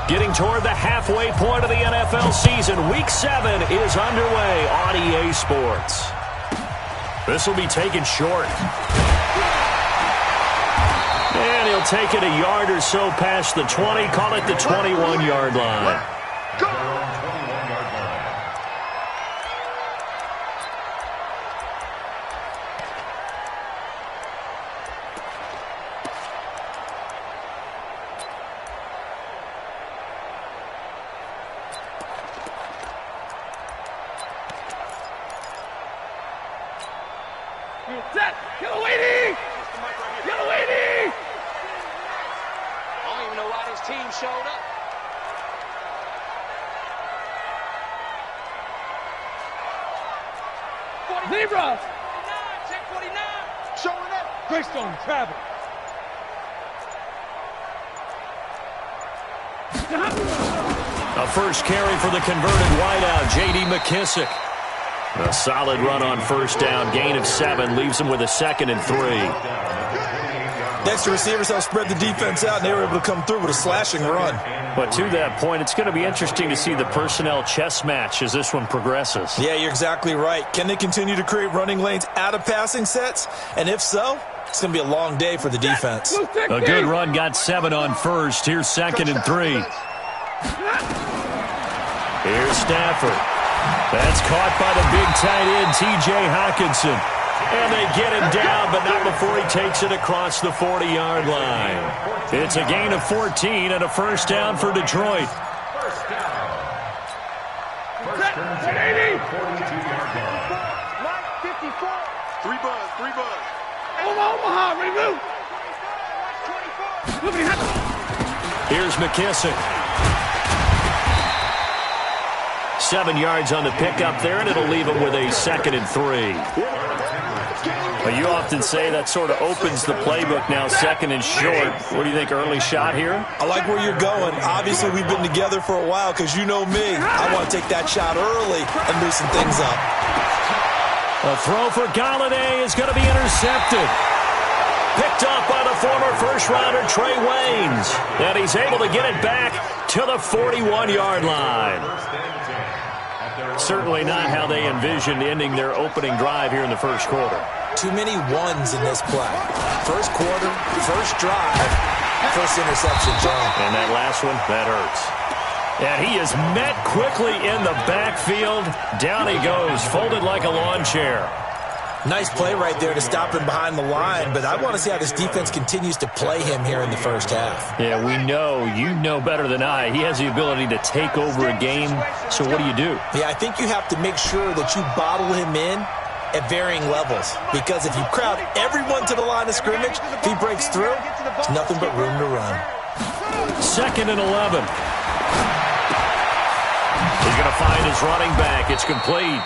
Getting toward the halfway point of the NFL season. Week 7 is underway on EA Sports. This will be taken short. And he'll take it a yard or so past the 20. Call it the 21-yard line. A first carry for the converted wideout, J.D. McKissick. A solid run on first down, gain of 7, leaves him with a 2nd and 3. Next, the receivers help spread the defense out, and they were able to come through with a slashing run. But to that point, it's going to be interesting to see the personnel chess match as this one progresses. Yeah, you're exactly right. Can they continue to create running lanes out of passing sets? And if so, it's going to be a long day for the defense. A good run, got 7 on first. Here's 2nd and 3. Here's Stafford. That's caught by the big tight end, T.J. Hockenson. And they get him down, but not before he takes it across the 40-yard line. It's a gain of 14 and a first down for Detroit. First down. First and 10, 42-yard line. 54. 3 buzz. Omaha, ready to move. Here's McKissick. 7 yards on the pickup there, and it'll leave him with a 2nd and 3. Well, you often say that sort of opens the playbook now, 2nd and short. What do you think, early shot here? I like where you're going. Obviously, we've been together for a while because you know me. I want to take that shot early and loosen things up. A throw for Galladay is going to be intercepted. Picked up by the former first-rounder Trey Waynes. And he's able to get it back to the 41-yard line. Certainly not how they envisioned ending their opening drive here in the first quarter. Too many ones in this play. First quarter, first drive, first interception, John. And that last one, that hurts. And he is met quickly in the backfield. Down he goes, folded like a lawn chair. Nice play right there to stop him behind the line, but I want to see how this defense continues to play him here in the first half. Yeah, we know, you know better than I, he has the ability to take over a game, so what do? Yeah, I think you have to make sure that you bottle him in at varying levels, because if you crowd everyone to the line of scrimmage, if he breaks through, there's nothing but room to run. 2nd and 11. He's going to find his running back. It's complete.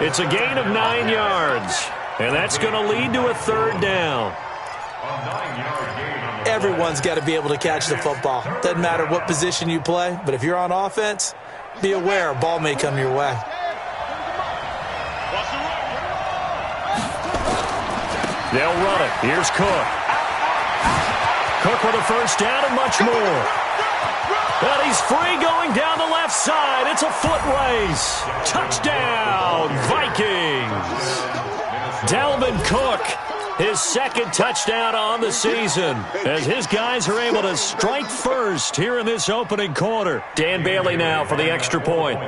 It's a gain of 9 yards, and that's going to lead to a 3rd down. Everyone's got to be able to catch the football. Doesn't matter what position you play, but if you're on offense, be aware a ball may come your way. They'll run it. Here's Cook. Cook with a first down and much more. And he's free going down the left side. It's a foot race. Touchdown, Vikings. Dalvin Cook, his 2nd touchdown on the season, as his guys are able to strike first here in this opening quarter. Dan Bailey now for the extra point.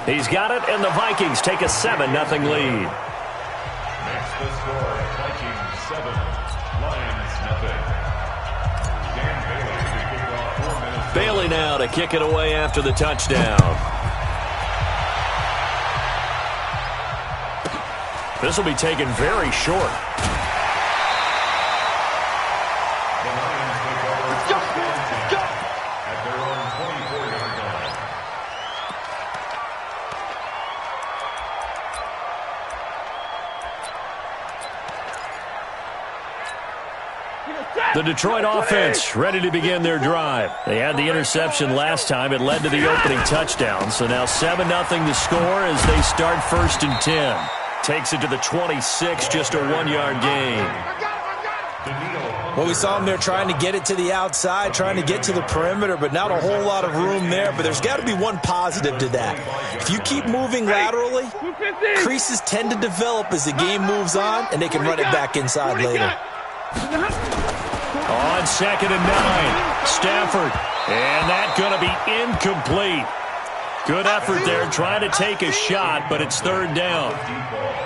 He's got it, and the Vikings take a 7-0 lead. Next the score, Vikings 7, Lions nothing. Dan Bailey to kick off 4 minutes. Bailey now to kick it away after the touchdown. This will be taken very short. The Lions take over first and 10 at their own 24-yard line. The Detroit offense ready to begin their drive. They had the interception last time. It led to the opening touchdown. So now 7-0 the score as they start 1st and 10. Takes it to the 26, just a 1-yard gain. Well, we saw him there trying to get it to the outside, trying to get to the perimeter, but not a whole lot of room there. But there's got to be one positive to that. If you keep moving laterally, creases tend to develop as the game moves on, and they can run it back inside later. On 2nd and 9, Stafford. And that's going to be incomplete. Good effort there, trying to take a shot, but it's 3rd down.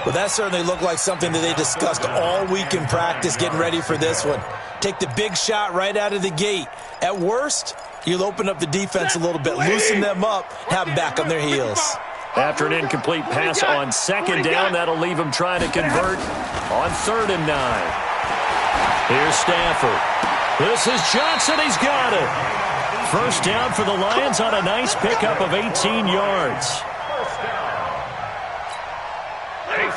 Well, that certainly looked like something that they discussed all week in practice, getting ready for this one. Take the big shot right out of the gate. At worst, you'll open up the defense a little bit, loosen them up, have them back on their heels. After an incomplete pass on 2nd down, that'll leave him trying to convert on 3rd and 9. Here's Stafford. This is Johnson. He's got it. First down for the Lions on a nice pickup of 18 yards.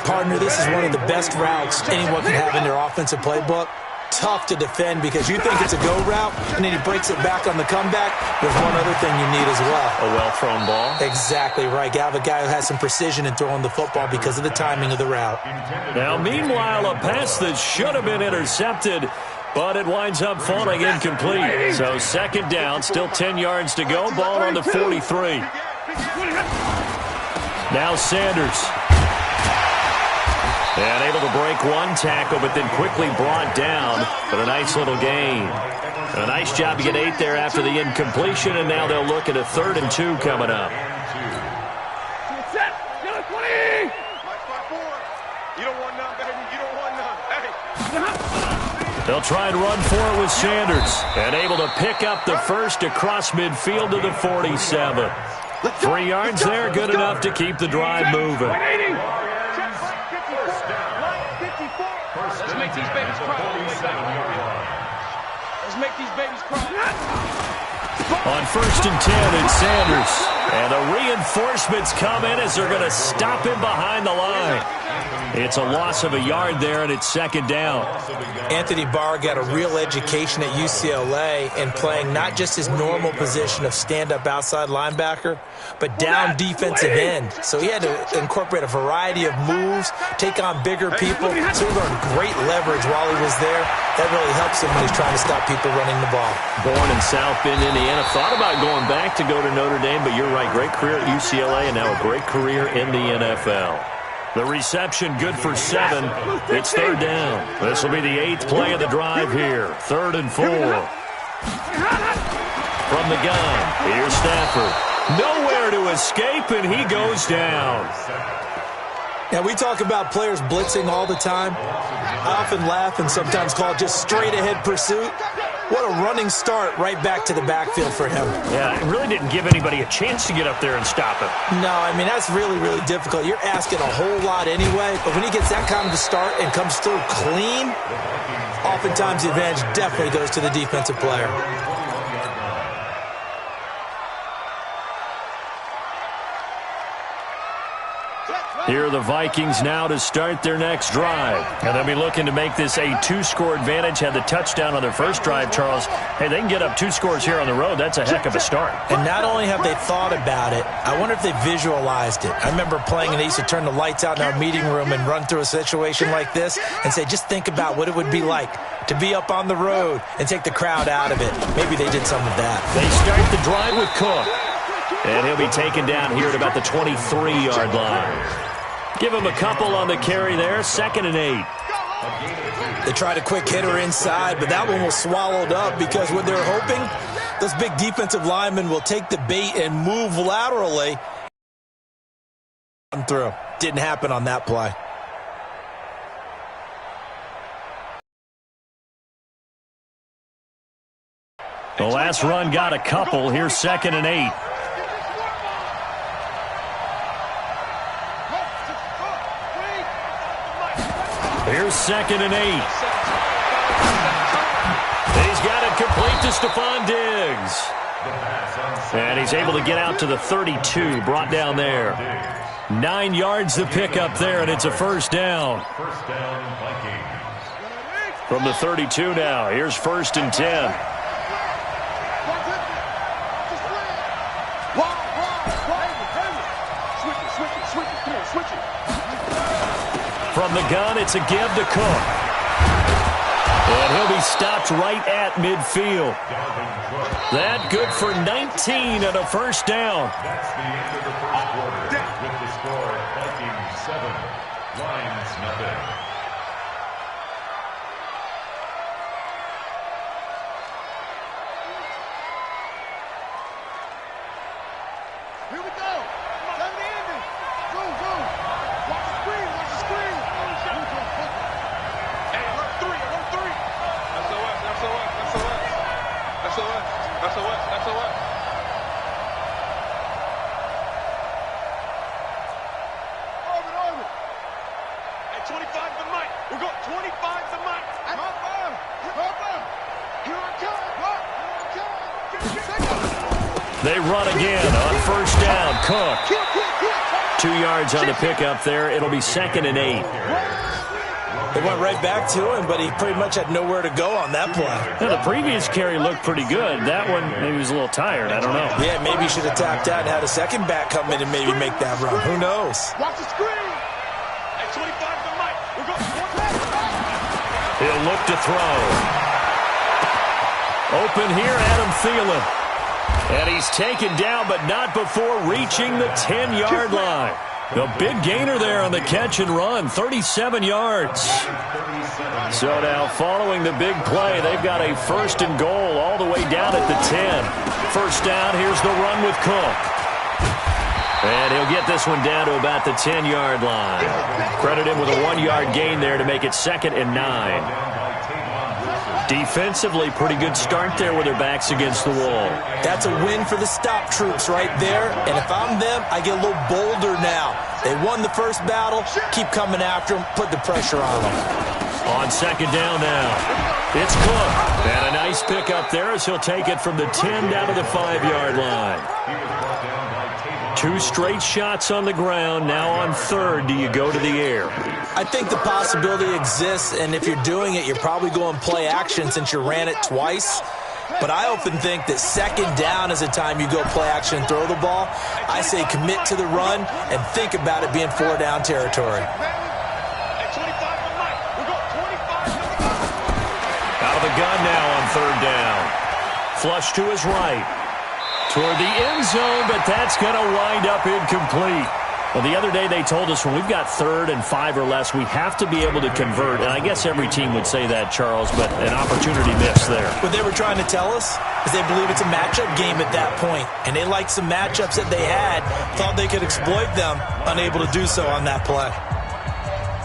Partner, this is one of the best routes anyone can have in their offensive playbook. Tough to defend because you think it's a go route, and then he breaks it back on the comeback. There's one other thing you need as well. A well-thrown ball. Exactly right. You have a guy who has some precision in throwing the football because of the timing of the route. Now, meanwhile, a pass that should have been intercepted, but it winds up falling incomplete. So 2nd down, still 10 yards to go. Ball on the 43. Now Sanders. And able to break one tackle, but then quickly brought down. But a nice little gain. A nice job to get 8 there after the incompletion, and now they'll look at a 3rd and 2 coming up. They'll try and run for it with Sanders. And able to pick up the first across midfield to the 47. 3 yards there, good enough to keep the drive moving. Let's make these babies cry. Let's make these babies cry. On 1st and 10, it's Sanders. And the reinforcements come in as they're going to stop him behind the line. It's a loss of a yard there, and it's 2nd down. Anthony Barr got a real education at UCLA in playing not just his normal position of stand-up outside linebacker, but down defensive end. So he had to incorporate a variety of moves, take on bigger people. So he learned great leverage while he was there. That really helps him when he's trying to stop people running the ball. Born in South Bend, Indiana. Thought about going back to go to Notre Dame, but you're right. Great career at UCLA and now a great career in the NFL. The reception good for 7. It's 3rd down. This will be the 8th play of the drive here. 3rd and 4. From the gun, here's Stafford. Nowhere to escape, and he goes down. Now, we talk about players blitzing all the time. I often laugh and sometimes call it just straight-ahead pursuit. What a running start right back to the backfield for him. Yeah, it really didn't give anybody a chance to get up there and stop him. No, I mean, that's really, really difficult. You're asking a whole lot anyway, but when he gets that kind of a start and comes through clean, oftentimes the advantage definitely goes to the defensive player. Here are the Vikings now to start their next drive. And they'll be looking to make this a 2-score advantage. Had the touchdown on their first drive, Charles. Hey, they can get up 2 scores here on the road. That's a heck of a start. And not only have they thought about it, I wonder if they visualized it. I remember playing and they used to turn the lights out in our meeting room and run through a situation like this and say, just think about what it would be like to be up on the road and take the crowd out of it. Maybe they did some of that. They start the drive with Cook. And he'll be taken down here at about the 23-yard line. Give him a couple on the carry there. 2nd and 8. They tried a quick hitter inside, but that one was swallowed up because what they're hoping, those big defensive linemen will take the bait and move laterally. Through. Didn't happen on that play. The last run got a couple. Here's 2nd and 8. Here's 2nd and 8. He's got it complete to Stephon Diggs. And he's able to get out to the 32, brought down there. 9 yards to pick up there, and it's a 1st down. From the 32 now, here's 1st and 10. From the gun, it's a give to Cook. And He'll be stopped right at midfield. That good for 19 and a first down. That's the end of the first quarter with the score Vikings 7, Lions nothing. Here we go. Let me end it. Go, go. Watch the screen. Watch the screen. Hey, alert 3, alert 3. SOS, SOS, SOS. SOS, SOS, SOS. Orbit, orbit. Hey, 25 to Mike. We're going 25 to Mike. Hop on. Hop on. Here I come. What? Here I come. They run again on first down. Cook. 2 yards on the pickup there. It'll be 2nd and 8. They went right back to him, but he pretty much had nowhere to go on that play. Now, the previous carry looked pretty good. That one, maybe he was a little tired. I don't know. Yeah, maybe he should have tapped out and had a second back come in and maybe make that run. Who knows? Watch the screen. Hey, 25 to Mike. We're going 25. He'll look to throw. Open here, Adam Thielen. And he's taken down, but not before reaching the 10-yard line. The big gainer there on the catch and run, 37 yards. So now, following the big play, they've got a 1st and goal all the way down at the 10. First down, here's the run with Cook. And he'll get this one down to about the 10-yard line. Credit him with a 1-yard gain there to make it 2nd and 9. Defensively, pretty good start there with their backs against the wall. That's a win for the stop troops right there. And if I'm them, I get a little bolder now. They won the first battle. Keep coming after them. Put the pressure on them. On 2nd down now, it's Cook. And a nice pickup there as he'll take it from the 10 down to the 5-yard line. 2 straight shots on the ground. Now on 3rd, do you go to the air? I think the possibility exists, and if you're doing it, you're probably going play action since you ran it twice. But I often think that 2nd down is the time you go play action and throw the ball. I say commit to the run and think about it being 4-down territory. Hey, 25 to Mike. We're going 25 to Out of the gun now on 3rd down. Flush to his right. Toward the end zone, but that's going to wind up incomplete. Well, the other day they told us when we've got 3rd and 5 or less, we have to be able to convert. And I guess every team would say that, Charles, but an opportunity missed there. What they were trying to tell us is they believe it's a matchup game at that point. And they liked some matchups that they had, thought they could exploit them, unable to do so on that play.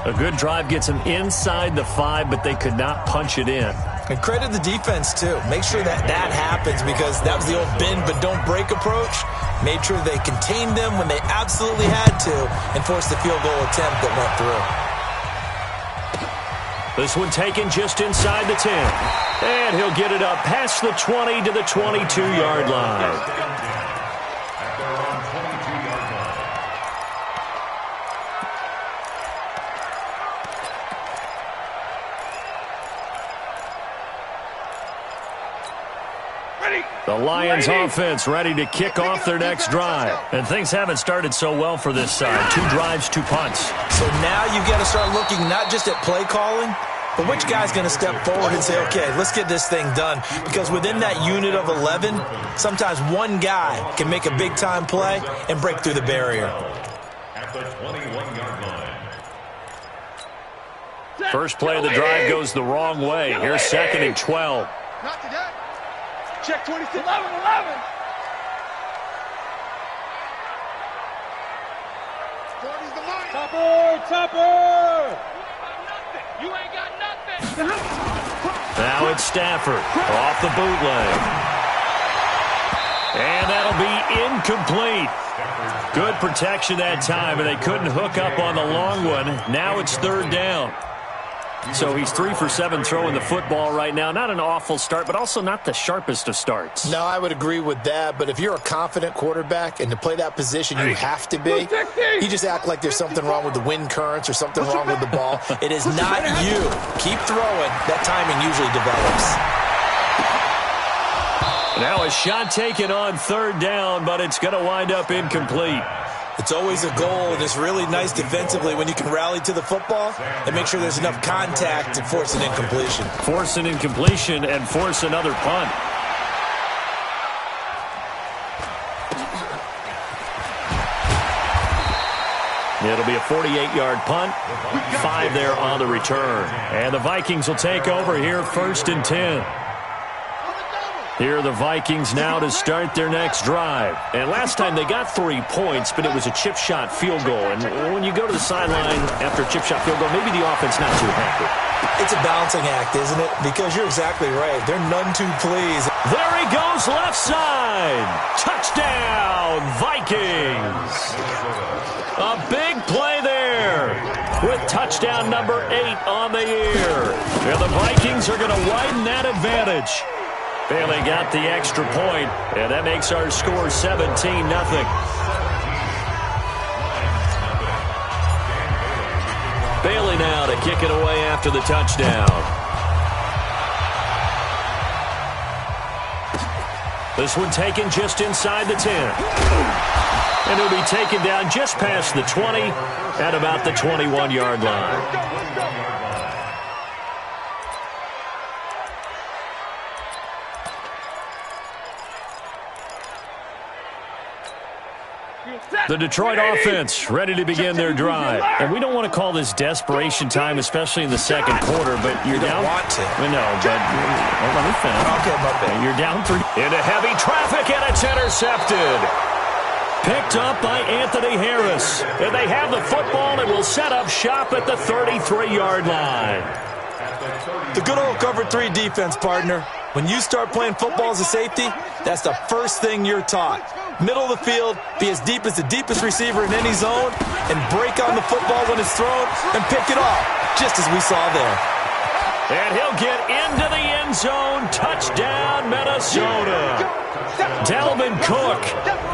A good drive gets them inside the 5, but they could not punch it in. And credit the defense, too. Make sure that that happens because that was the old bend but don't break approach. Made sure they contained them when they absolutely had to and forced the field goal attempt that went through. This one taken just inside the 10. And he'll get it up past the 20 to the 22-yard line. The Lions offense ready to kick off their next drive. And things haven't started so well for this side. 2 drives, 2 punts. So now you've got to start looking not just at play calling, but which guy's going to step forward and say, okay, let's get this thing done. Because within that unit of 11, sometimes one guy can make a big-time play and break through the barrier. At the 21-yard line. First play of the drive goes the wrong way. Here's 2nd and 12. Not today. Check 26. 11. Topper. You ain't got nothing. Now it's Stafford off the bootleg. And that'll be incomplete. Good protection that time, and they couldn't hook up on the long one. Now it's 3rd down. So he's 3 for 7 throwing the football right now. Not an awful start, but also not the sharpest of starts. No, I would agree with that. But if you're a confident quarterback and to play that position, you have to be. You just act like there's something wrong with the wind currents or something wrong with the ball. It is not you. Keep throwing. That timing usually develops. Now a shot taken on 3rd down, but it's going to wind up incomplete. It's always a goal, and it's really nice defensively when you can rally to the football and make sure there's enough contact to force an incompletion. Force an incompletion and force another punt. It'll be a 48-yard punt. 5 there on the return. And the Vikings will take over here, 1st and 10. Here are the Vikings now to start their next drive. And last time they got 3 points, but it was a chip shot field goal. And when you go to the sideline after a chip shot field goal, maybe the offense not too happy. It's a balancing act, isn't it? Because you're exactly right. They're none too pleased. There he goes, left side. Touchdown, Vikings. A big play there with touchdown number 8 on the year. And the Vikings are going to widen that advantage. Bailey got the extra point, and that makes our score 17-0. Bailey now to kick it away after the touchdown. This one taken just inside the 10. And it'll be taken down just past the 20 at about the 21-yard line. The Detroit offense ready to begin their drive. And we don't want to call this desperation time, especially in the second quarter, but you're down. You don't want to. No, but let me finish. Okay, my bad. You're down 3. Into heavy traffic, and it's intercepted. Picked up by Anthony Harris. And they have the football and will set up shop at the 33-yard line. The good old cover 3 defense, partner. When you start playing football as a safety, that's the first thing you're taught. Middle of the field, be as deep as the deepest receiver in any zone, and break on the football when it's thrown and pick it off, just as we saw there. And he'll get into the end zone. Touchdown, Minnesota. Dalvin Cook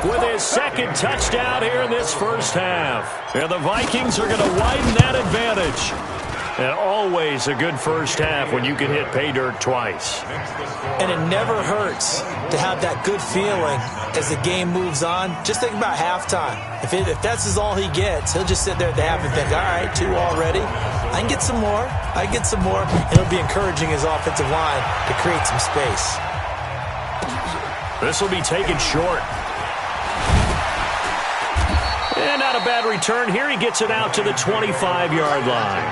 with his second touchdown here in this first half. And the Vikings are going to widen that advantage. And always a good first half when you can hit pay dirt twice. And it never hurts to have that good feeling as the game moves on. Just think about halftime. If that's all he gets, he'll just sit there at the half and think, all right, 2 already. I can get some more. I can get some more. And he'll be encouraging his offensive line to create some space. This will be taken short. And not a bad return here. He gets it out to the 25-yard line.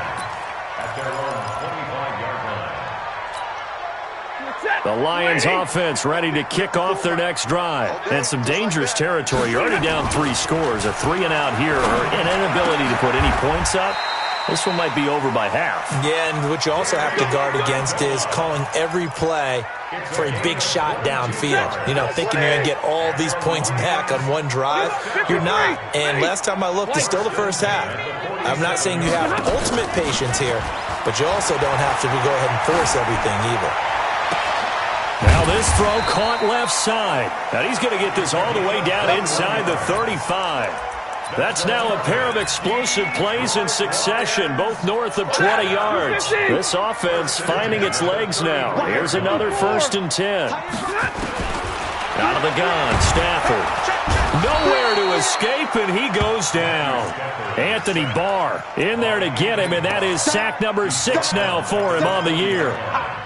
The Lions offense ready to kick off their next drive. And some dangerous territory. You're already down 3 scores. A 3-and-out here or an inability to put any points up. This one might be over by half. Yeah, and what you also have to guard against is calling every play for a big shot downfield. You know, thinking you're going to get all these points back on one drive. You're not. And last time I looked, it's still the first half. I'm not saying you have ultimate patience here, but you also don't have to go ahead and force everything either. Now this throw caught left side. Now he's going to get this all the way down inside the 35. That's now a pair of explosive plays in succession, both north of 20 yards. This offense finding its legs now. Here's another 1st and 10. Out of the gun, Stafford. Nowhere to escape, and he goes down. Anthony Barr in there to get him, and that is sack number 6 now for him on the year.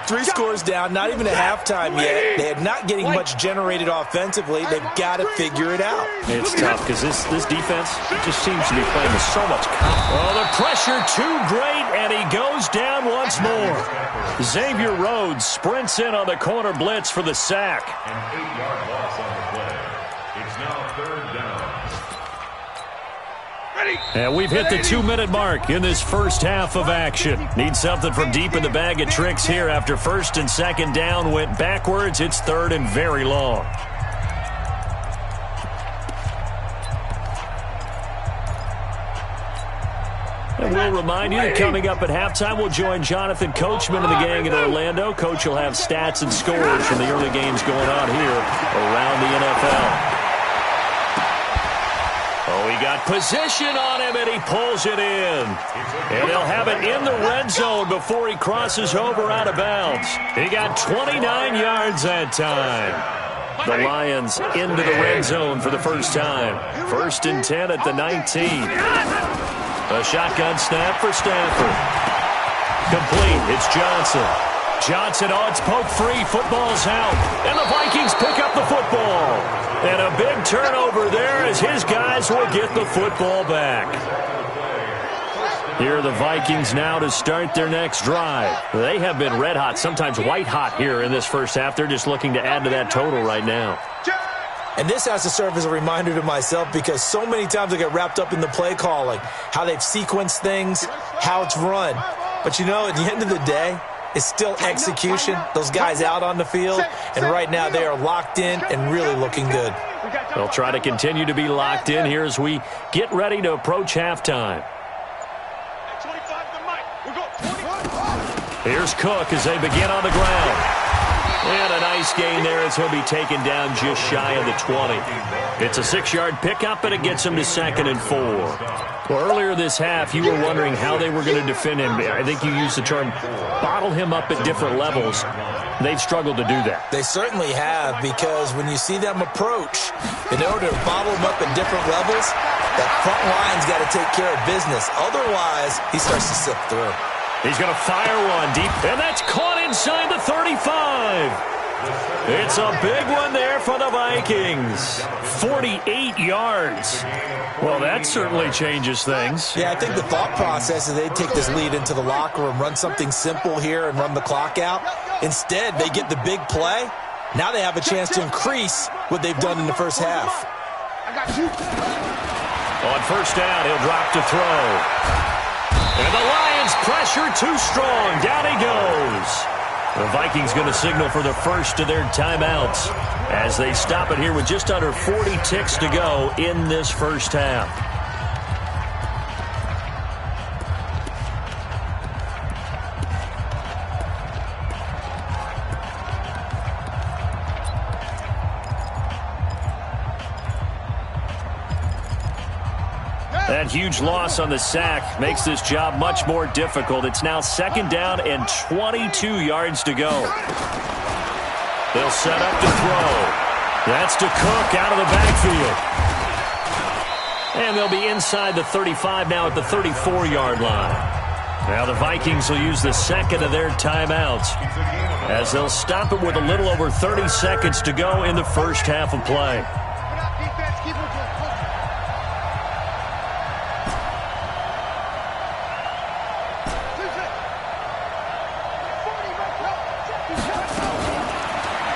3 scores down, not even at halftime yet. They're not getting much generated offensively. They've got to figure it out. It's tough because this defense just seems to be playing with so much confidence. Oh, the pressure too great, and he goes down once more. Xavier Rhodes sprints in on the corner blitz for the sack. An 8-yard loss on the play. It's now 3rd down. And we've hit the 2-minute mark in this first half of action. Need something from deep in the bag of tricks here after 1st and 2nd down went backwards. It's 3rd and very long. And we'll remind you that coming up at halftime, we'll join Jonathan Coachman and the gang in Orlando. Coach will have stats and scores from the early games going on here around the NFL. Oh, he got position on him, and he pulls it in. And they'll have it in the red zone before he crosses over out of bounds. He got 29 yards that time. The Lions into the red zone for the first time. 1st and 10 at the 19. A shotgun snap for Stafford. Complete. It's Johnson. Johnson, it's poke free. Football's out. And the Vikings pick up the football. And a big turnover there as his guys will get the football back. Here are the Vikings now to start their next drive. They have been red hot, sometimes white hot here in this first half. They're just looking to add to that total right now. And this has to serve as a reminder to myself because so many times I get wrapped up in the play calling, how they've sequenced things, how it's run. But, you know, at the end of the day, it's still execution. Those guys out on the field, and right now they are locked in and really looking good. They'll try to continue to be locked in here as we get ready to approach halftime. Here's Cook as they begin on the ground. And a nice gain there as he'll be taken down just shy of the 20. It's a 6-yard pickup, and it gets him to 2nd and 4. Well, earlier this half, you were wondering how they were going to defend him. I think you used the term bottle him up at different levels. They've struggled to do that. They certainly have, because when you see them approach, in order to bottle him up at different levels, that front line's got to take care of business. Otherwise, he starts to slip through. He's going to fire one deep, and that's caught inside the 35. It's a big one there for the Vikings. 48 yards. Well, that certainly changes things. Yeah, I think the thought process is they'd take this lead into the locker room, run something simple here and run the clock out. Instead, they get the big play. Now they have a chance to increase what they've done in the first half. On first down, he'll drop to throw. And the Lions pressure too strong. Down he goes. The Vikings going to signal for the first of their timeouts as they stop it here with just under 40 ticks to go in this first half. That huge loss on the sack makes this job much more difficult. It's now 2nd down and 22 yards to go. They'll set up to throw. That's to Cook out of the backfield. And they'll be inside the 35 now at the 34-yard line. Now the Vikings will use the second of their timeouts as they'll stop it with a little over 30 seconds to go in the first half of play.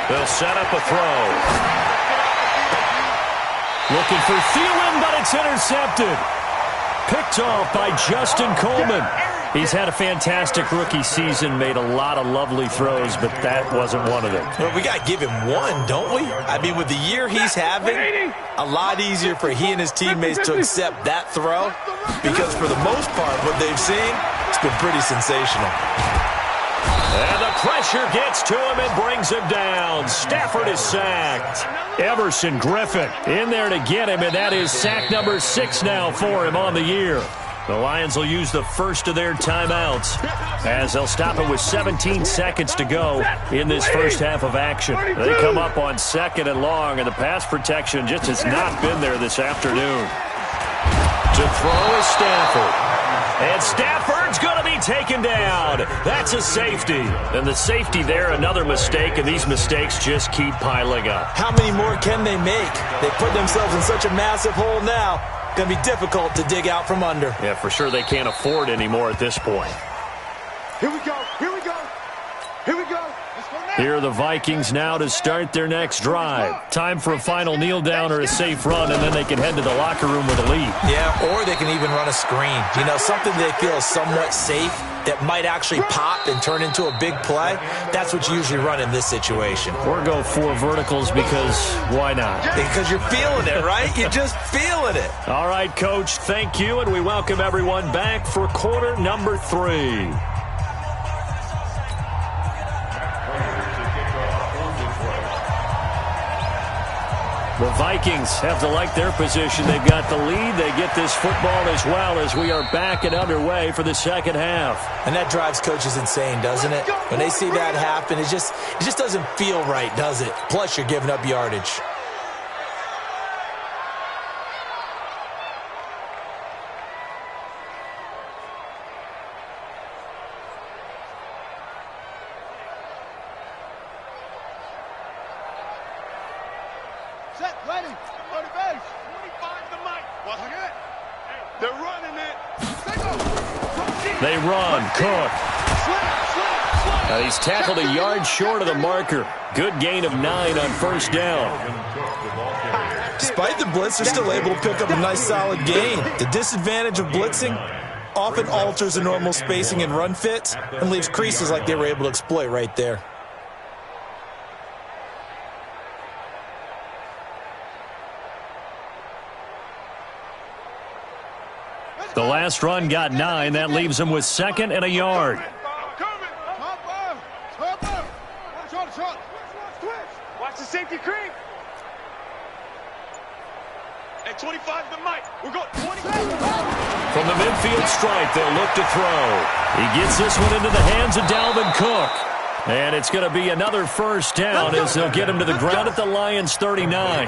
They'll set up a throw. Looking for Thielen, but it's intercepted. Picked off by Justin Coleman. He's had a fantastic rookie season, made a lot of lovely throws, but that wasn't one of them. Well, we got to give him one, don't we? I mean, with the year he's having, a lot easier for he and his teammates to accept that throw because for the most part, what they've seen, it's been pretty sensational. And the pressure gets to him and brings him down. Stafford is sacked. Everson Griffin in there to get him, and that is sack number 6 now for him on the year. The Lions will use the first of their timeouts as they'll stop it with 17 seconds to go in this first half of action. They come up on 2nd and long, and the pass protection just has not been there this afternoon. To throw is Stafford. And Stafford's going to be taken down. That's a safety. And the safety there, another mistake, and these mistakes just keep piling up. How many more can they make? They put themselves in such a massive hole now. Going to be difficult to dig out from under. Yeah, for sure they can't afford any more at this point. Here we go. Here we go. Here we go. Here are the Vikings now to start their next drive. Time for a final kneel down or a safe run, and then they can head to the locker room with a lead. Yeah, or they can even run a screen. You know, something they feel is somewhat safe that might actually pop and turn into a big play. That's what you usually run in this situation. Or go 4 verticals because why not? Because you're feeling it, right? You're just feeling it. All right, Coach, thank you, and we welcome everyone back for quarter number 3. The Vikings have to like their position. They've got the lead. They get this football as well as we are back and underway for the second half. And that drives coaches insane, doesn't it? When they see that happen, it just doesn't feel right, does it? Plus, you're giving up yardage. Set, ready, go to base. 25 to Mike. What's it? They're running it. They run. Cook. He's tackled a yard short of the marker. Good gain of 9 on first down. Despite the blitz, they're still able to pick up a nice solid gain. The disadvantage of blitzing often alters the normal spacing and run fits and leaves creases like they were able to exploit right there. The last run got 9. That leaves him with 2nd and a yard. Watch the safety creep. At 25 to Mike. We're going 25. From the midfield stripe, they'll look to throw. He gets this one into the hands of Dalvin Cook. And it's going to be another first down as they'll get him to the ground at the Lions' 39.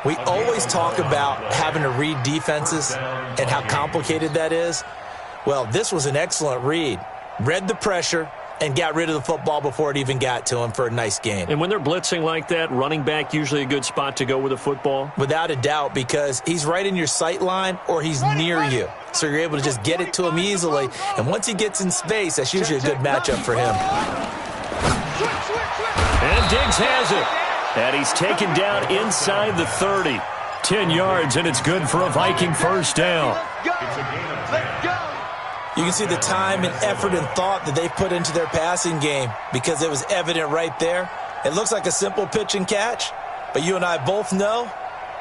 We always talk about having to read defenses and how complicated that is. Well, this was an excellent read. Read the pressure and got rid of the football before it even got to him for a nice gain. And when they're blitzing like that, running back usually a good spot to go with the football? Without a doubt, because he's right in your sight line or he's near you. So you're able to just get it to him easily. And once he gets in space, that's usually a good matchup for him. And Diggs has it. And he's taken down inside the 30. 10 yards, and it's good for a Viking first down. You can see the time and effort and thought that they put into their passing game because it was evident right there. It looks like a simple pitch and catch, but you and I both know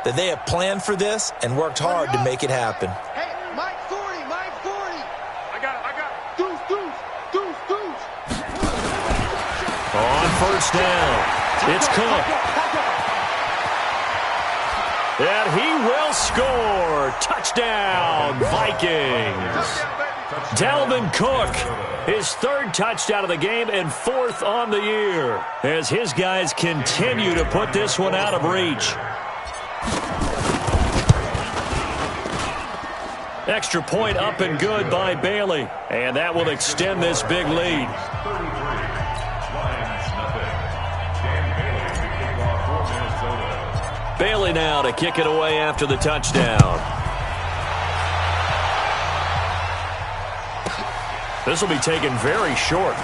that they have planned for this and worked hard to make it happen. Hey, Mike 40, Mike 40. I got it. Deuce. On first down. It's Cook. And he will score. Touchdown, Vikings. Dalvin Cook, his 3rd touchdown of the game and 4th on the year as his guys continue to put this one out of reach. Extra point up and good by Bailey. And that will extend this big lead. Bailey now to kick it away after the touchdown. This will be taken very short.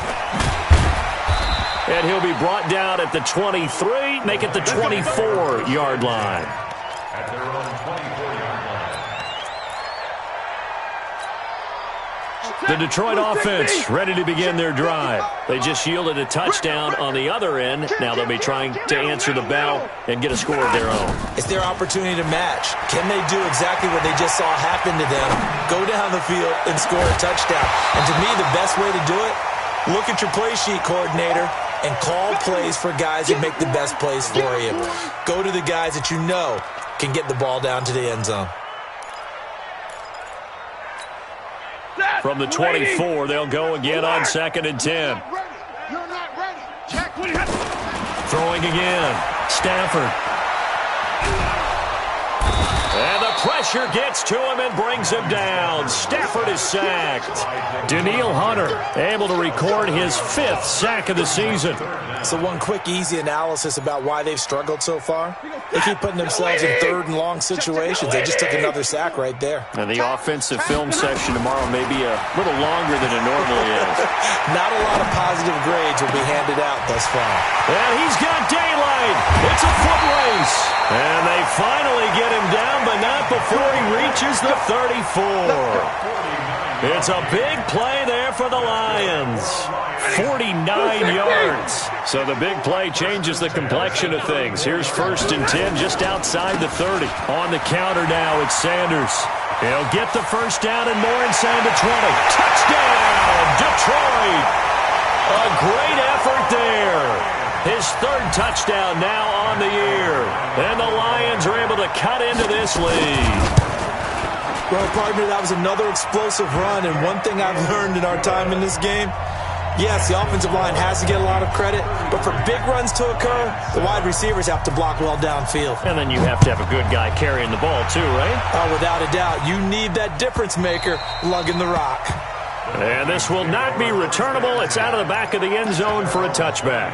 And he'll be brought down at the 23, make it the 24-yard line. At their own 24-yard line. The Detroit offense ready to begin their drive. They just yielded a touchdown on the other end. Now they'll be trying to answer the bell and get a score of their own. It's their opportunity to match. Can they do exactly what they just saw happen to them? Go down the field and score a touchdown. And to me, the best way to do it, look at your play sheet coordinator and call plays for guys that make the best plays for you. Go to the guys that you know can get the ball down to the end zone. From the 24, they'll go again on 2nd and 10. You're not ready. Check. Throwing again. Stafford. And the pressure gets to him and brings him down. Stafford is sacked. Danielle Hunter able to record his 5th sack of the season. So one quick, easy analysis about why they've struggled so far. They keep putting themselves in 3rd and long situations. They just took another sack right there. And the offensive film session tomorrow may be a little longer than it normally is. Not a lot of positive grades will be handed out thus far. And he's got daylight. It's a foot race. And they finally get him down, but not before he reaches the 34. It's a big play there for the Lions. 49 yards. So the big play changes the complexion of things. Here's 1st and 10 just outside the 30. On the counter now, it's Sanders. He'll get the first down and more inside the 20. Touchdown, Detroit. A great effort there. His third touchdown now on the year. And the Lions are able to cut into this lead. Well, partner, that was another explosive run, and one thing I've learned in our time in this game, yes, the offensive line has to get a lot of credit, but for big runs to occur, the wide receivers have to block well downfield. And then you have to have a good guy carrying the ball too, right? Oh, without a doubt. You need that difference maker lugging the rock. And this will not be returnable. It's out of the back of the end zone for a touchback.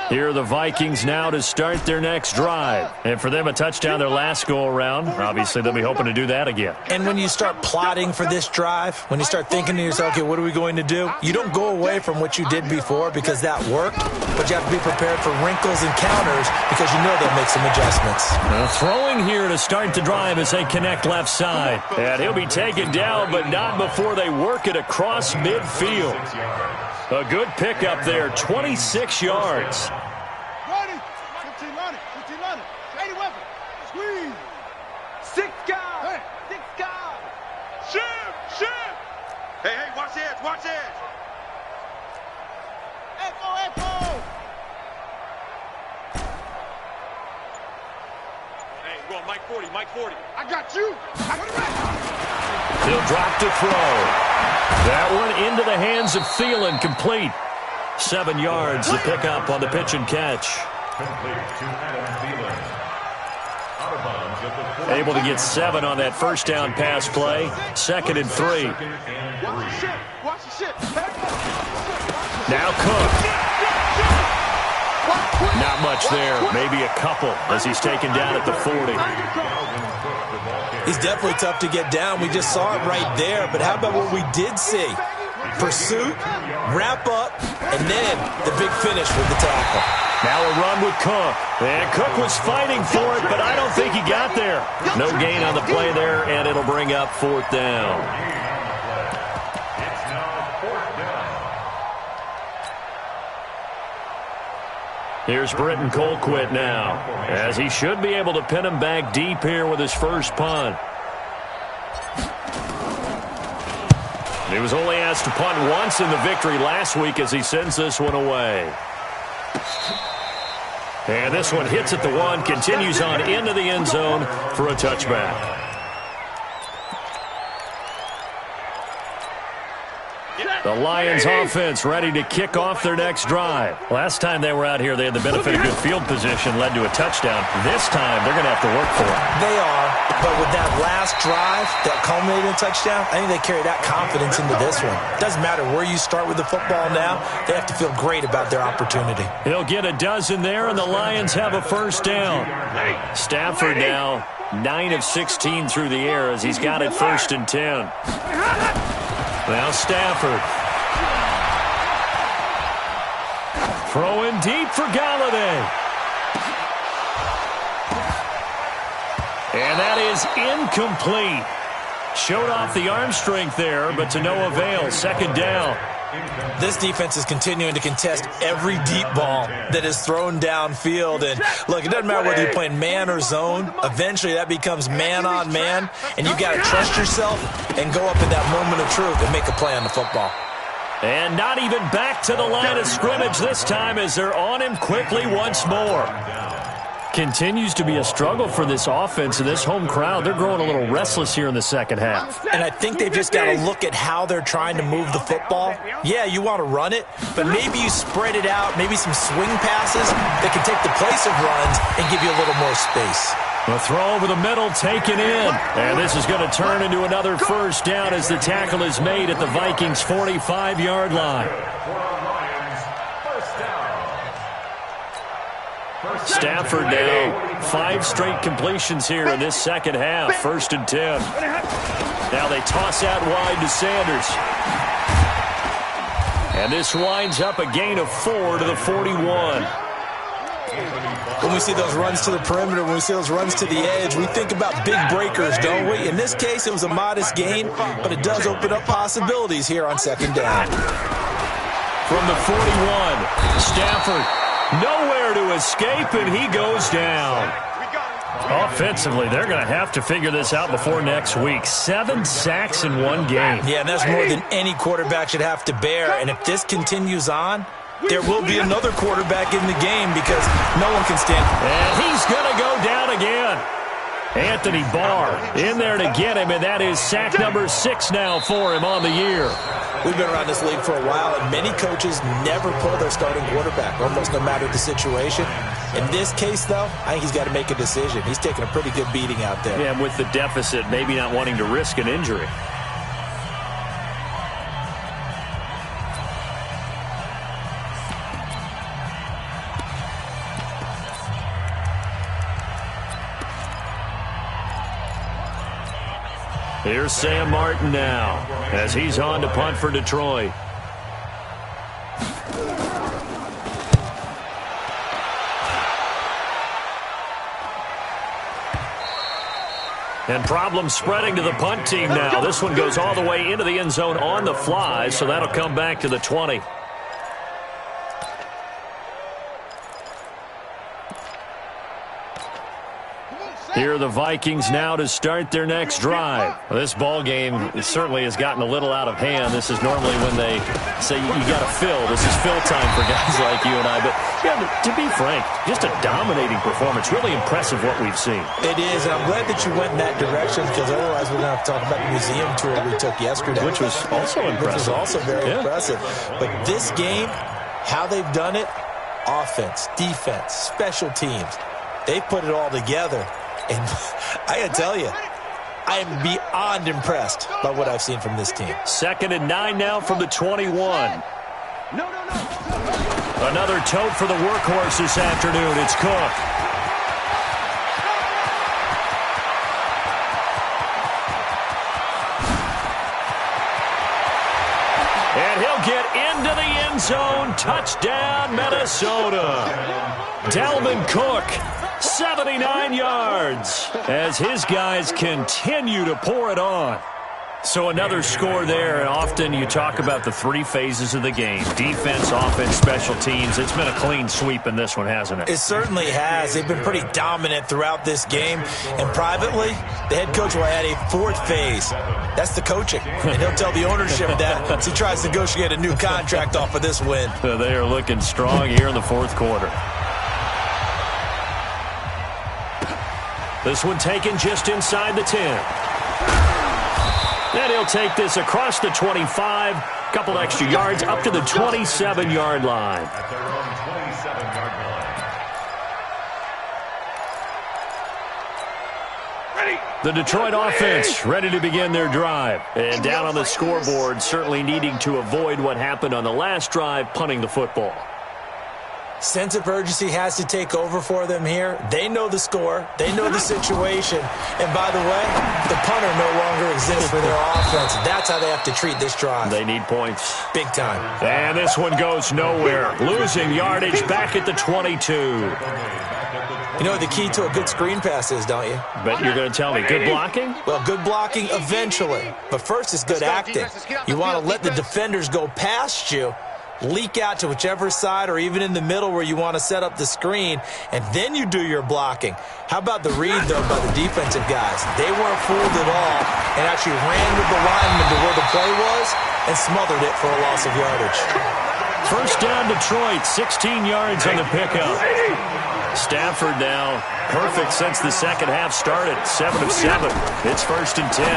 Here are the Vikings now to start their next drive. And for them, a touchdown their last go-around. Obviously, they'll be hoping to do that again. And when you start plotting for this drive, when you start thinking to yourself, okay, what are we going to do? You don't go away from what you did before because that worked, but you have to be prepared for wrinkles and counters because you know they'll make some adjustments. Throwing here to start the drive as they connect left side. And he'll be taken down, but not before they work it across midfield. A good pickup there, 26 yards. Ready? 15 on it. 15 on it. 80 weapon. Squeeze. 6 guys. 6 guys. Shim. Hey, watch edge. Watch edge. Echo. Hey, go on, Mike 40. I got you. I got it right. He'll drop to throw. That one into the hands of Thielen, complete. 7 yards to pick up on the pitch and catch. Able to get 7 on that first down pass play. 2nd and 3. Watch the shit. Now Cook. Not much there. Maybe a couple as he's taken down at the 40. He's definitely tough to get down. We just saw it right there. But how about what we did see? Pursuit, wrap up, and then the big finish with the tackle. Now a run with Cook. And Cook was fighting for it, but I don't think he got there. No gain on the play there, and it'll bring up 4th down. Here's Britton Colquitt now, as he should be able to pin him back deep here with his first punt. He was only asked to punt once in the victory last week as he sends this one away. And this one hits at the 1, continues on into the end zone for a touchback. The Lions offense ready to kick off their next drive. Last time they were out here, they had the benefit of good field position, led to a touchdown. This time, they're going to have to work for it. They are, but with that last drive that culminated in a touchdown, I think they carry that confidence into this one. Doesn't matter where you start with the football now, they have to feel great about their opportunity. He'll get a dozen there, and the Lions have a first down. Stafford now 9 of 16 through the air as he's got it 1st and 10. Now Stafford. Throwing deep for Galladay. And that is incomplete. Showed off the arm strength there, but to no avail. 2nd down. This defense is continuing to contest every deep ball that is thrown downfield. And look, it doesn't matter whether you're playing man or zone. Eventually, that becomes man on man. And you got to trust yourself and go up in that moment of truth and make a play on the football. And not even back to the line of scrimmage this time as they're on him quickly once more. Continues to be a struggle for this offense and this home crowd. They're growing a little restless here in the second half. And I think they've just got to look at how they're trying to move the football. Yeah, you want to run it, but maybe you spread it out, maybe some swing passes that can take the place of runs and give you a little more space. The throw over the middle taken in. And this is going to turn into another first down as the tackle is made at the Vikings' 45-yard line. Stafford now 5 straight completions here in this second half. 1st and 10. Now they toss out wide to Sanders. And this winds up a gain of 4 to the 41. When we see those runs to the perimeter, when we see those runs to the edge, we think about big breakers, don't we? In this case, it was a modest gain, but it does open up possibilities here on 2nd down. From the 41, Stafford nowhere to escape, and he goes down. Offensively, they're going to have to figure this out before next week. 7 sacks in one game. Yeah, and that's more than any quarterback should have to bear. And if this continues on, there will be another quarterback in the game because no one can stand. And he's going to go down again. Anthony Barr in there to get him, and that is sack number 6 now for him on the year. We've been around this league for a while, and many coaches never pull their starting quarterback, almost no matter the situation. In this case, though, I think he's got to make a decision. He's taking a pretty good beating out there. Yeah, and with the deficit, maybe not wanting to risk an injury. Here's Sam Martin now as he's on to punt for Detroit. And problems spreading to the punt team now. This one goes all the way into the end zone on the fly, so that'll come back to the 20. Here are the Vikings now to start their next drive. Well, this ball game certainly has gotten a little out of hand. This is normally when they say you got to fill. This is fill time for guys like you and I. But yeah, to be frank, just a dominating performance. Really impressive what we've seen. It is, and I'm glad that you went in that direction because otherwise we're going to have to talk about the museum tour we took yesterday. Which was also impressive. Which was also very impressive. But this game, how they've done it, offense, defense, special teams, they've put it all together. And I got to tell you, I am beyond impressed by what I've seen from this team. 2nd and 9 now from the 21. Another tote for the workhorse this afternoon. It's Cook. And he'll get into the end zone. Touchdown, Minnesota. Dalvin Cook. 79 yards as his guys continue to pour it on. So another score there. Often you talk about the 3 phases of the game. Defense, offense, special teams. It's been a clean sweep in this one, hasn't it? It certainly has. They've been pretty dominant throughout this game. And privately, the head coach will add a 4th phase. That's the coaching. And he'll tell the ownership that as he tries to negotiate a new contract off of this win. They are looking strong here in the 4th quarter. This one taken just inside the 10. And he'll take this across the 25. Couple extra yards up to the 27-yard line. At their own 27-yard line. The Detroit offense ready to begin their drive. And down on the scoreboard, certainly needing to avoid what happened on the last drive, punting the football. Sense of urgency has to take over for them here. They know the score. They know the situation. And by the way, the punter no longer exists for their offense. That's how they have to treat this drive. They need points. Big time. And this one goes nowhere. Losing yardage back at the 22. You know what the key to a good screen pass is, don't you? Bet you're going to tell me. Good blocking? Well, good blocking eventually. But first is good acting. You want to let the defenders go past you, leak out to whichever side or even in the middle where you want to set up the screen, and then you do your blocking. How about the read, though, by the defensive guys? They weren't fooled at all and actually ran with the lineman to where the play was and smothered it for a loss of yardage. First down, Detroit, 16 yards on the pickup. Stafford now perfect since the second half started, 7 of 7. It's 1st and 10.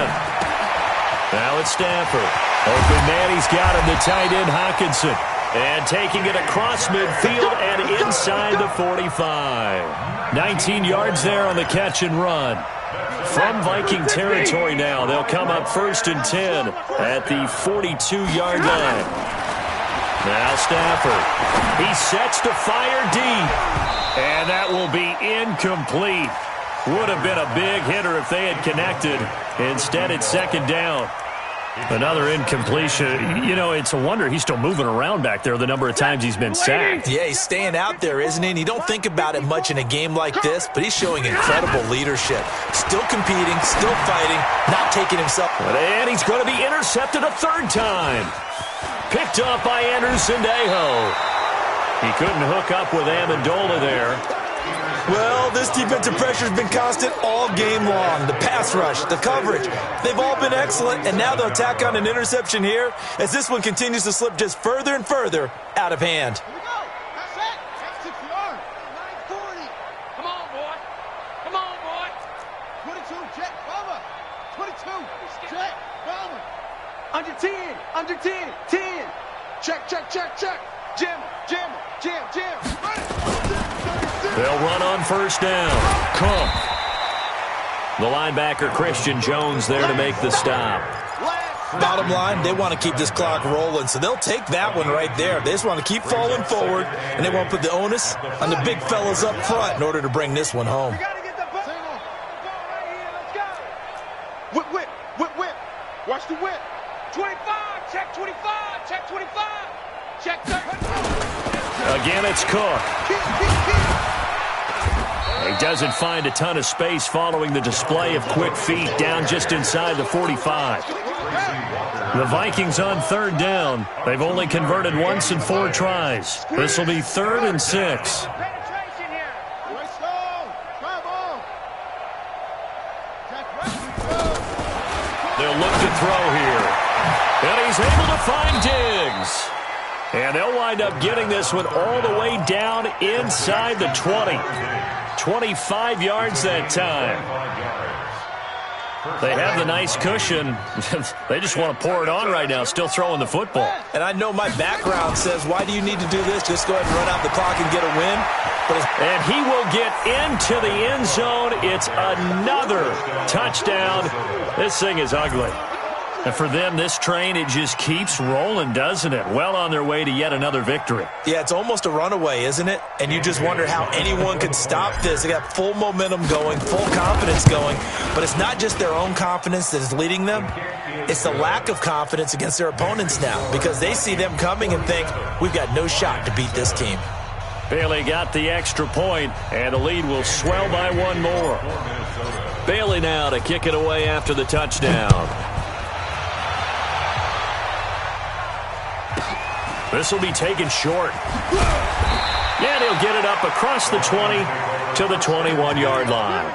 Now it's Stafford. Open man, he's got him, the tight end Hockenson. And taking it across midfield and inside the 45. 19 yards there on the catch and run. From Viking territory now, they'll come up 1st and 10 at the 42-yard line. Now Stafford. He sets to fire deep. And that will be incomplete. Would have been a big hitter if they had connected. Instead, it's 2nd down. Another incompletion. You know, it's a wonder he's still moving around back there the number of times he's been sacked. Yeah, he's staying out there, isn't he? And you don't think about it much in a game like this, but he's showing incredible leadership. Still competing, still fighting, not taking himself. And he's going to be intercepted a 3rd time. Picked up by Anderson Dejo. He couldn't hook up with Amendola there. Well, this defensive pressure has been constant all game long. The pass rush, the coverage, they've all been excellent, and now they'll tack on an interception here as this one continues to slip just further and further out of hand. Here we go. That's it. That's 6 yards. 940. Come on, boy. Come on, boy. 22, check, Bama. 22, check, Bama. Under 10, under 10, 10. Check, check, check, check. Jam, jam, jam, jam. They'll run on first down. Cook. The linebacker, Christian Jones, there to make the stop. Bottom line, they want to keep this clock rolling, so they'll take that one right there. They just want to keep falling forward, and they want to put the onus on the big fellas up front in order to bring this one home. We got to get the ball right here. Let's go. Whip, whip, whip, whip. Watch the whip. 25, check 25, check 25. Check 30. Again, it's Cook. He doesn't find a ton of space following the display of quick feet down just inside the 45. The Vikings on third down. They've only converted once in 4 tries. This will be 3rd and 6. They'll look to throw here. And he's able to find Diggs. And they'll wind up getting this one all the way down inside the 20. 25 yards that time. They have the nice cushion. They just want to pour it on right now, still throwing the football. And I know my background says, why do you need to do this? Just go ahead and run out the clock and get a win. And he will get into the end zone. It's another touchdown. This thing is ugly. And for them, this train, it just keeps rolling, doesn't it? Well on their way to yet another victory. Yeah, it's almost a runaway, isn't it? And you just wonder how anyone could stop this. They got full momentum going, full confidence going. But it's not just their own confidence that is leading them. It's the lack of confidence against their opponents now because they see them coming and think, we've got no shot to beat this team. Bailey got the extra point, and the lead will swell by 1 more. Bailey now to kick it away after the touchdown. This will be taken short. And he'll get it up across the 20 to the 21-yard line.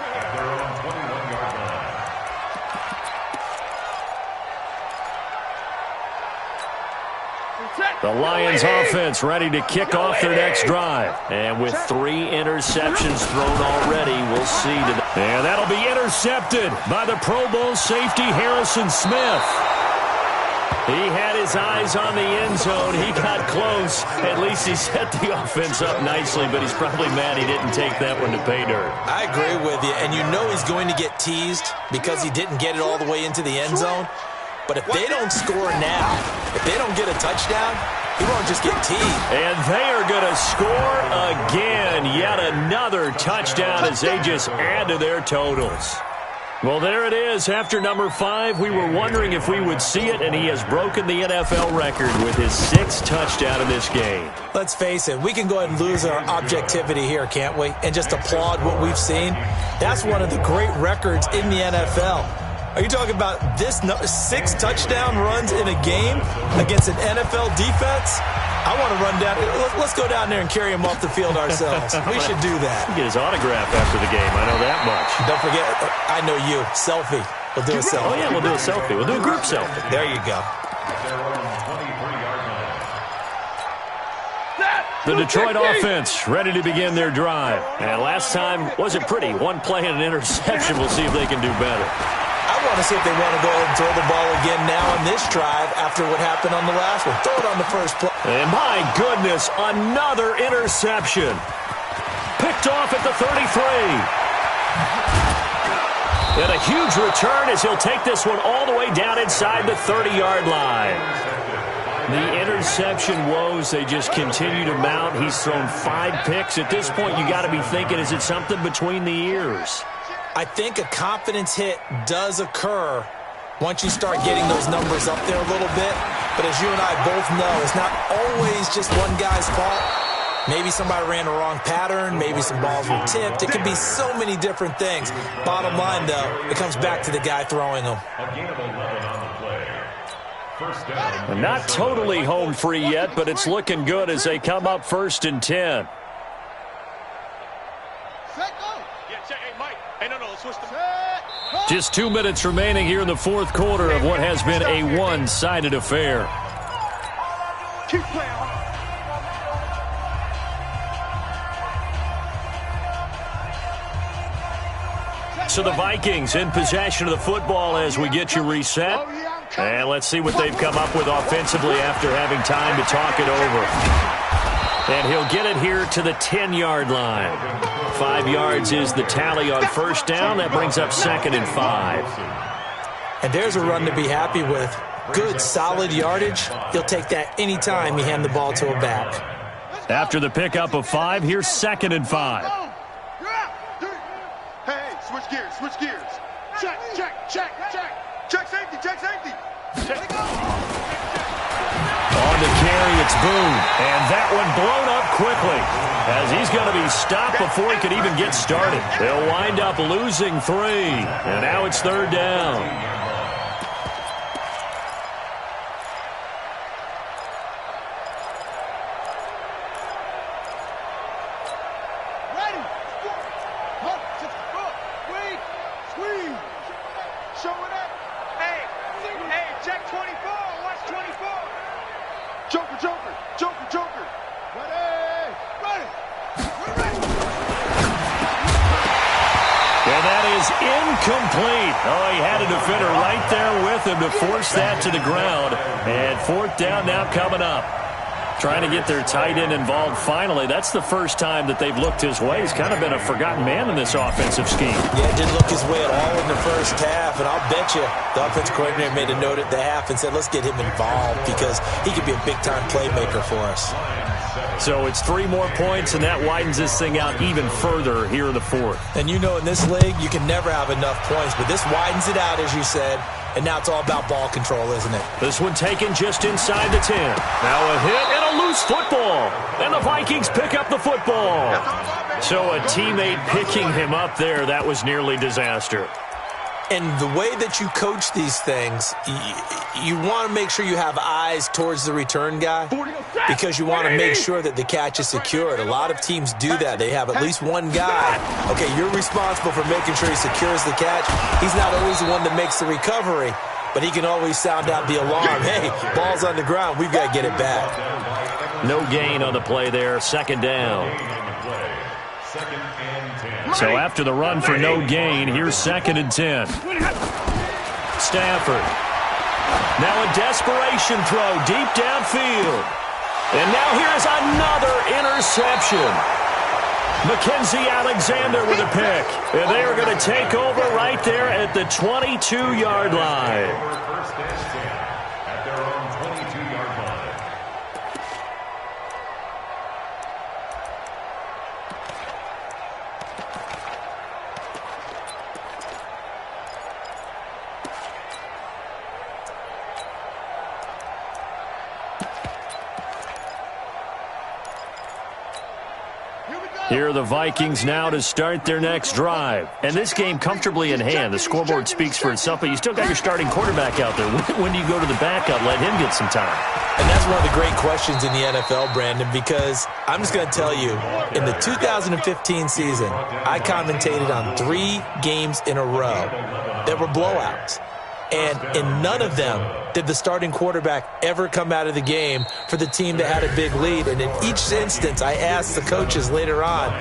The Lions offense ready to kick off their next drive. And with 3 interceptions thrown already, we'll see. And that'll be intercepted by the Pro Bowl safety Harrison Smith. He had his eyes on the end zone. He got close. At least he set the offense up nicely, but he's probably mad he didn't take that one to pay dirt. I agree with you, and you know he's going to get teased because he didn't get it all the way into the end zone. But if they don't score now, if they don't get a touchdown, he won't just get teased. And they are going to score again. Yet another touchdown as they just add to their totals. Well, there it is. After number 5, we were wondering if we would see it, and he has broken the NFL record with his 6th touchdown in this game. Let's face it, we can go ahead and lose our objectivity here, can't we? And just applaud what we've seen. That's one of the great records in the NFL. Are you talking about this 6 touchdown runs in a game against an NFL defense? I want to run down. Let's go down there and carry him off the field ourselves. We should do that. Get his autograph after the game. I know that much. Don't forget, I know you. Selfie. We'll do a selfie. Oh, yeah, we'll do a selfie. We'll do a group selfie. There you go. The Detroit offense ready to begin their drive. And last time wasn't pretty. 1 play and an interception. We'll see if they can do better. I want to see if they want to go ahead and throw the ball again now on this drive after what happened on the last one. Throw it on the first play. And my goodness, another interception. Picked off at the 33. And a huge return as he'll take this one all the way down inside the 30-yard line. The interception woes, they just continue to mount. He's thrown 5 picks. At this point, you got to be thinking, is it something between the ears? I think a confidence hit does occur once you start getting those numbers up there a little bit. But as you and I both know, it's not always just one guy's fault. Maybe somebody ran the wrong pattern. Maybe some balls were tipped. It can be so many different things. Bottom line, though, it comes back to the guy throwing them. Not totally home free yet, but it's looking good as they come up 1st and 10. Just 2 minutes remaining here in the fourth quarter of what has been a one-sided affair. Keep playing. So the Vikings in possession of the football as we get you reset. And let's see what they've come up with offensively after having time to talk it over. And he'll get it here to the 10-yard line. 5 yards is the tally on first down. That brings up 2nd and 5. And there's a run to be happy with. Good, solid yardage. He'll take that anytime you hand the ball to a back. After the pickup of 5, here's 2nd and 5. Hey, switch gears, switch gears. Check, check, check, check. Check safety, check safety. On the carry, it's Boone. And that one blown up quickly as he's going to be stopped before he could even get started. They'll wind up losing 3. And now it's 3rd down. Incomplete. Oh, he had a defender right there with him to force that to the ground. And 4th down now coming up. Trying to get their tight end involved finally. That's the first time that they've looked his way. He's kind of been a forgotten man in this offensive scheme. Yeah, didn't look his way at all in the first half. And I'll bet you the offensive coordinator made a note at the half and said, let's get him involved because he could be a big-time playmaker for us. So it's 3 more points, and that widens this thing out even further here in the 4th. And you know in this league, you can never have enough points, but this widens it out, as you said, and now it's all about ball control, isn't it? This one taken just inside the 10. Now a hit and a loose football. And the Vikings pick up the football. So a teammate picking him up there, that was nearly disaster. And the way that you coach these things, you want to make sure you have eyes towards the return guy because you want to make sure that the catch is secured. A lot of teams do that. They have at least one guy. Okay, you're responsible for making sure he secures the catch. He's not always the one that makes the recovery, but he can always sound out the alarm. Hey, ball's on the ground. We've got to get it back. No gain on the play there. 2nd down. So after the run for no gain, here's 2nd and 10. Stafford. Now a desperation throw deep downfield. And now here's another interception. Mackenzie Alexander with a pick. And they are going to take over right there at the 22-yard line. At their own 22-yard line. Here are the Vikings now to start their next drive. And this game comfortably in hand. The scoreboard speaks for itself, but you still got your starting quarterback out there. When do you go to the backup? Let him get some time. And that's one of the great questions in the NFL, Brandon, because I'm just going to tell you, in the 2015 season, I commentated on 3 games in a row that were blowouts. And in none of them did the starting quarterback ever come out of the game for the team that had a big lead. And in each instance, I asked the coaches later on,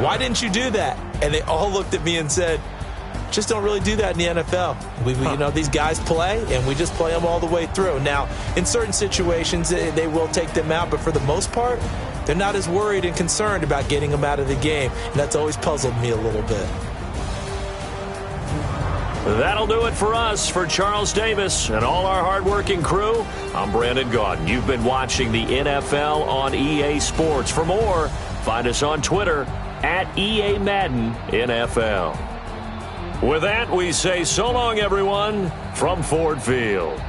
why didn't you do that? And they all looked at me and said, just don't really do that in the NFL. You know, these guys play, and we just play them all the way through. Now, in certain situations, they will take them out, but for the most part, they're not as worried and concerned about getting them out of the game. And that's always puzzled me a little bit. That'll do it for us. For Charles Davis and all our hardworking crew, I'm Brandon Gaudin. You've been watching the NFL on EA Sports. For more, find us on Twitter at EA Madden NFL. With that, we say so long, everyone, from Ford Field.